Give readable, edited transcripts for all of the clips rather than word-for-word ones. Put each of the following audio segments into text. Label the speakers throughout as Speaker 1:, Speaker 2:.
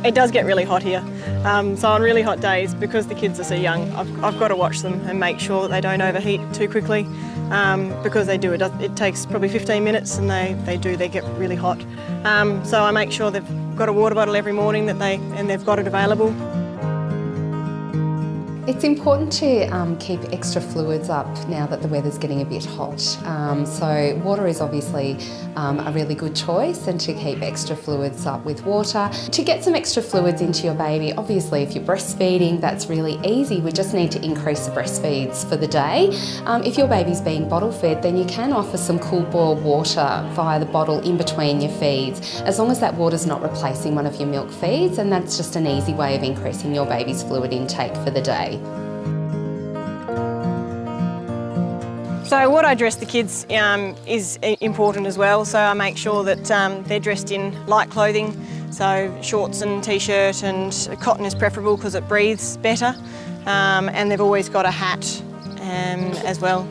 Speaker 1: It does get really hot here. So on really hot days, because the kids are so young, I've got to watch them and make sure that they don't overheat too quickly, because they do. It takes probably 15 minutes and they get really hot. So I make sure they've got a water bottle every morning and they've got it available.
Speaker 2: It's important to keep extra fluids up now that the weather's getting a bit hot. So water is obviously a really good choice, and to keep extra fluids up with water. To get some extra fluids into your baby, obviously if you're breastfeeding, that's really easy. We just need to increase the breastfeeds for the day. If your baby's being bottle fed, then you can offer some cool boiled water via the bottle in between your feeds, as long as that water's not replacing one of your milk feeds, and that's just an easy way of increasing your baby's fluid intake for the day.
Speaker 1: So what I dress the kids is important as well. So I make sure that they're dressed in light clothing, so shorts and t-shirt, and cotton is preferable because it breathes better. And they've always got a hat as well.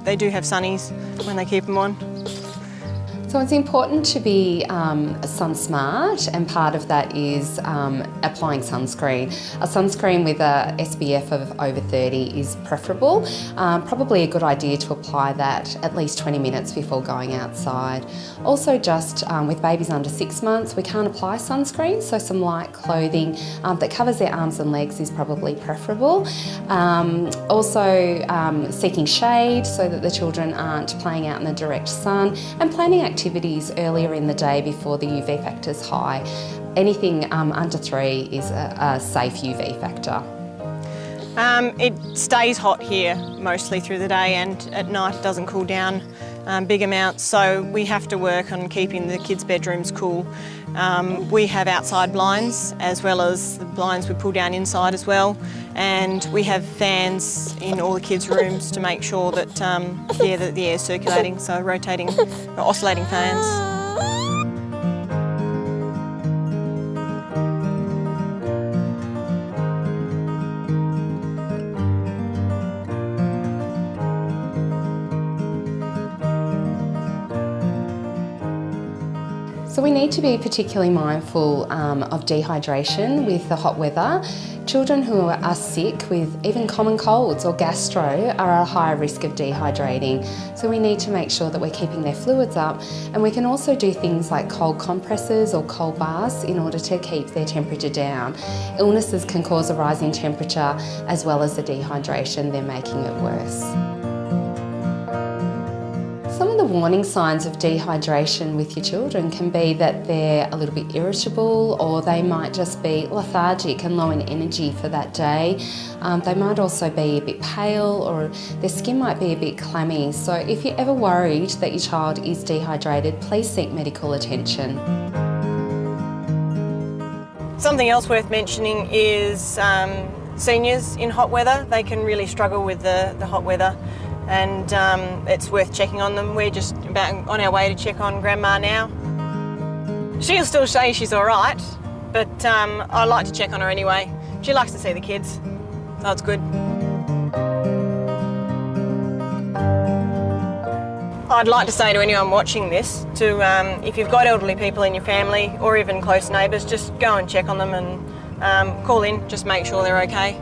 Speaker 1: They do have sunnies when they keep them on.
Speaker 2: So it's important to be sun smart, and part of that is applying sunscreen. A sunscreen with a SPF of over 30 is preferable. Probably a good idea to apply that at least 20 minutes before going outside. Also, just with babies under 6 months, we can't apply sunscreen, so some light clothing that covers their arms and legs is probably preferable. Also seeking shade so that the children aren't playing out in the direct sun, and planning activities earlier in the day before the UV factor is high. Anything under 3 is a safe UV factor.
Speaker 1: It stays hot here mostly through the day, and at night it doesn't cool down big amounts, so we have to work on keeping the kids' bedrooms cool. We have outside blinds as well as the blinds we pull down inside as well, and we have fans in all the kids' rooms to make sure that that the air is circulating, so rotating or oscillating fans.
Speaker 2: So we need to be particularly mindful of dehydration with the hot weather. Children who are sick with even common colds or gastro are at a higher risk of dehydrating. So we need to make sure that we're keeping their fluids up, and we can also do things like cold compresses or cold baths in order to keep their temperature down. Illnesses can cause a rise in temperature, as well as the dehydration, they're making it worse. Some of the warning signs of dehydration with your children can be that they're a little bit irritable, or they might just be lethargic and low in energy for that day. They might also be a bit pale, or their skin might be a bit clammy. So if you're ever worried that your child is dehydrated, please seek medical attention.
Speaker 1: Something else worth mentioning is seniors in hot weather. They can really struggle with the hot weather, and it's worth checking on them. We're just about on our way to check on Grandma now. She'll still say she's all right, but I like to check on her anyway. She likes to see the kids, so it's good. I'd like to say to anyone watching this, if you've got elderly people in your family or even close neighbours, just go and check on them and call in, just make sure they're okay.